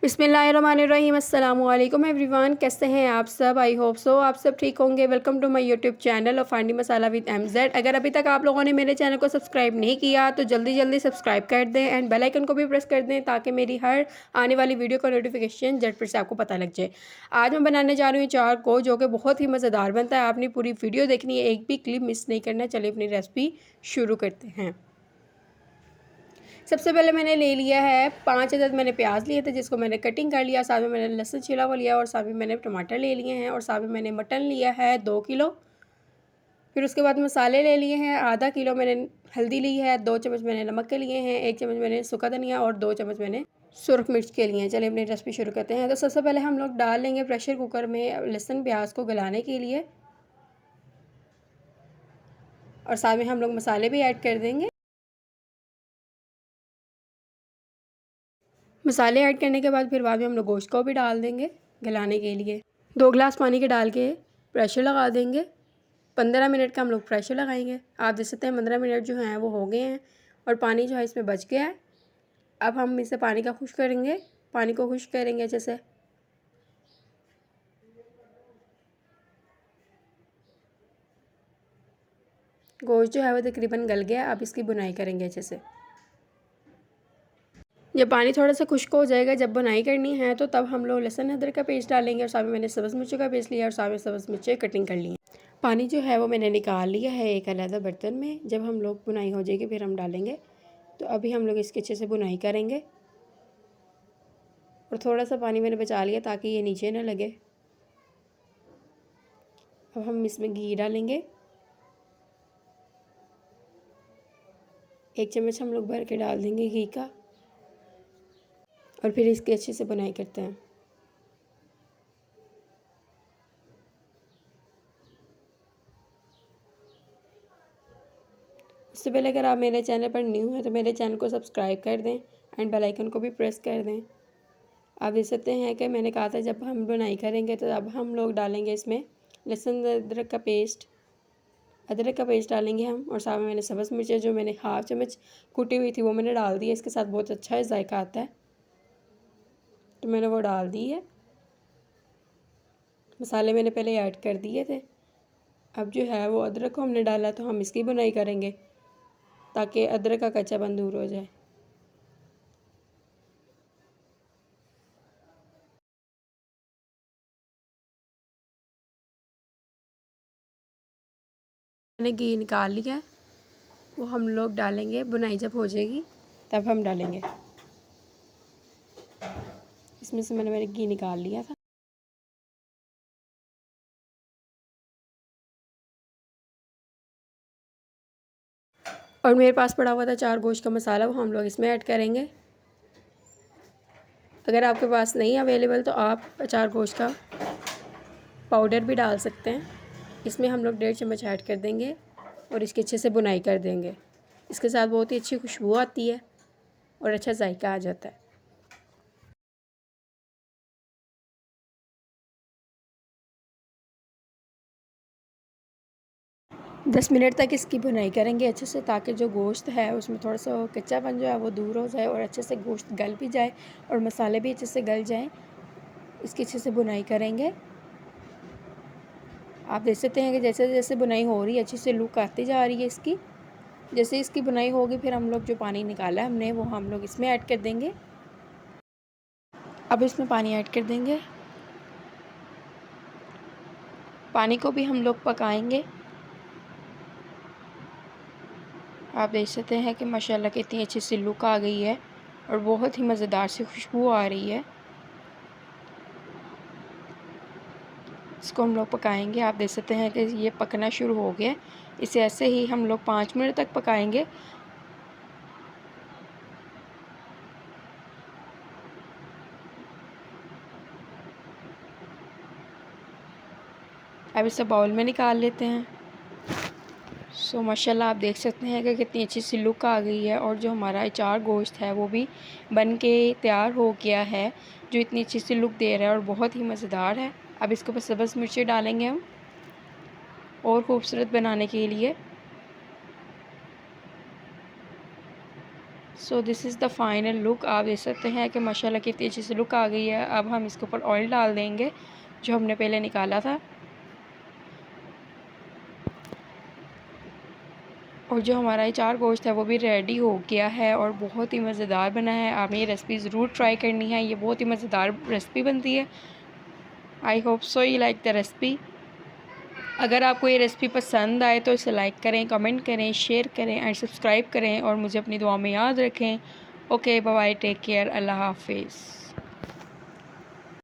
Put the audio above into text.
बिस्मिल्लाहिर्रहमानिर्रहीम अस्सलामुअलैकुम एवरीवन, कैसे हैं आप सब। आई होप सो आप सब ठीक होंगे। Welcome to my YouTube channel of फांडी मसाला विद MZ। अगर अभी तक आप लोगों ने मेरे चैनल को सब्सक्राइब नहीं किया तो जल्दी जल्दी सब्सक्राइब कर दें एंड बेल आइकन को भी प्रेस कर दें ताकि मेरी हर आने वाली वीडियो का नोटिफिकेशन झटपट से आपको पता लग जाए। आज मैं बनाने जा रही हूँ अचार को, जो कि बहुत ही मज़ेदार बनता है। आपने पूरी वीडियो देखनी है, एक भी क्लिप मिस नहीं करना। चलिए अपनी रेसिपी शुरू करते हैं। सबसे पहले मैंने ले लिया है 5 अदद मैंने प्याज लिए थे, जिसको मैंने कटिंग कर लिया। साथ में मैंने लहसुन छिला हुआ लिया और साथ में मैंने टमाटर ले लिए हैं और साथ में मैंने मटन लिया है 2 किलो। फिर उसके बाद मसाले ले लिए हैं। आधा किलो मैंने हल्दी ली है, 2 चम्मच मैंने नमक के लिए हैं, 1 चम्मच मैंने सूखा धनिया और 2 चम्मच मैंने सुरख मिर्च के लिए हैं। चलिए अपनी रेसिपी शुरू करते हैं। तो सबसे पहले हम लोग डाल लेंगे प्रेशर कुकर में लहसुन प्याज को गलाने के लिए, और साथ में हम लोग मसाले भी ऐड कर देंगे। मसाले ऐड करने के बाद फिर बाद में हम लोग गोश्त को भी डाल देंगे गलाने के लिए। 2 गिलास पानी के डाल के प्रेशर लगा देंगे। 15 मिनट का हम लोग प्रेशर लगाएंगे। आप देख सकते हैं 15 मिनट जो हैं वो हो गए हैं और पानी जो है इसमें बच गया है। अब हम इसे पानी का खुश्क करेंगे, पानी को खुश्क करेंगे अच्छे से। गोश्त जो है वो तकरीबन गल गया। अब इसकी बुनाई करेंगे अच्छे से। जब पानी थोड़ा सा खुश्क हो जाएगा, जब बुनाई करनी है तो तब हम लोग लहसुन अदरक का पेस्ट डालेंगे और साथ में मैंने सब्ज़ मिर्चों का पेस्ट लिया और साथ में सब्ज़ मिर्चें कटिंग कर ली हैं। पानी जो है वो मैंने निकाल लिया है एक अलग बर्तन में। जब हम लोग बुनाई हो जाएगी फिर हम डालेंगे। तो अभी हम लोग इसके अच्छे से बुनाई करेंगे और थोड़ा सा पानी मैंने बचा लिया ताकि ये नीचे ना लगे। अब हम इसमें घी डालेंगे। 1 चम्मच हम लोग भर के डाल देंगे घी का और फिर इसकी अच्छे से बुनाई करते हैं। उससे पहले अगर आप मेरे चैनल पर न्यू हैं तो मेरे चैनल को सब्सक्राइब कर दें एंड बेल आइकन को भी प्रेस कर दें। आप देख सकते हैं कि मैंने कहा था जब हम बुनाई करेंगे तो अब हम लोग डालेंगे इसमें लहसुन अदरक का पेस्ट। अदरक का पेस्ट डालेंगे हम और साथ में मैंने सब्ज़ मिर्चें जो मैंने 1/2 चम्मच कुटी हुई थी वो मैंने डाल दी है। इसके साथ बहुत अच्छा जायका आता है तो मैंने वो डाल दी है। मसाले मैंने पहले ऐड कर दिए थे। अब जो है वो अदरक को हमने डाला तो हम इसकी बुनाई करेंगे ताकि अदरक का कच्चापन दूर हो जाए। मैंने घी निकाल लिया है, वो हम लोग डालेंगे। बुनाई जब हो जाएगी तब हम डालेंगे। इसमें से मैंने घी निकाल लिया था। और मेरे पास पड़ा हुआ था 4 गोश्त का मसाला, वो हम लोग इसमें ऐड करेंगे। अगर आपके पास नहीं अवेलेबल तो आप 4 गोश्त का पाउडर भी डाल सकते हैं। इसमें हम लोग 1.5 चम्मच ऐड कर देंगे और इसकी अच्छे से बुनाई कर देंगे। इसके साथ बहुत ही अच्छी खुशबू आती है और अच्छा जायका आ जाता है। 10 मिनट तक इसकी बुनाई करेंगे अच्छे से, ताकि जो गोश्त है उसमें थोड़ा सा कच्चापन जो है वो दूर हो जाए और अच्छे से गोश्त गल भी जाए और मसाले भी अच्छे से गल जाएं। इसकी अच्छे से बुनाई करेंगे। आप देख सकते हैं कि जैसे जैसे बुनाई हो रही है अच्छी से लुक आती जा रही है इसकी। जैसे इसकी बुनाई होगी फिर हम लोग जो पानी निकाला है हमने वो हम लोग इसमें ऐड कर देंगे। अब इसमें पानी ऐड कर देंगे। पानी को भी हम लोग पकाएंगे। आप देख सकते हैं कि माशाल्लाह कितनी अच्छी सी लुक आ गई है और बहुत ही मज़ेदार सी खुशबू आ रही है। इसको हम लोग पकाएंगे। आप देख सकते हैं कि ये पकना शुरू हो गया। इसे ऐसे ही हम लोग 5 मिनट तक पकाएंगे। अब इसे बाउल में निकाल लेते हैं। सो माशाल्लाह आप देख सकते हैं कि कितनी अच्छी सी लुक आ गई है और जो हमारा अचार गोश्त है वो भी बन के तैयार हो गया है, जो इतनी अच्छी सी लुक दे रहा है और बहुत ही मज़ेदार है। अब इसके ऊपर सब्ज़ मिर्ची डालेंगे हम और ख़ूबसूरत बनाने के लिए। So this is the final look. आप देख सकते हैं कि माशाल्लाह कितनी अच्छी सी लुक आ गई है। अब हम इसके ऊपर ऑयल डाल देंगे जो हमने पहले निकाला था, और जो हमारा ये चार गोश्त है वो भी रेडी हो गया है और बहुत ही मज़ेदार बना है। आपने ये रेसिपी ज़रूर ट्राई करनी है, ये बहुत ही मज़ेदार रेसिपी बनती है। I hope so you like the recipe. अगर आपको ये रेसिपी पसंद आए तो इसे लाइक करें, कमेंट करें, शेयर करें एंड सब्सक्राइब करें और मुझे अपनी दुआ में याद रखें। Okay, bye bye, take care, अल्लाह हाफिज़।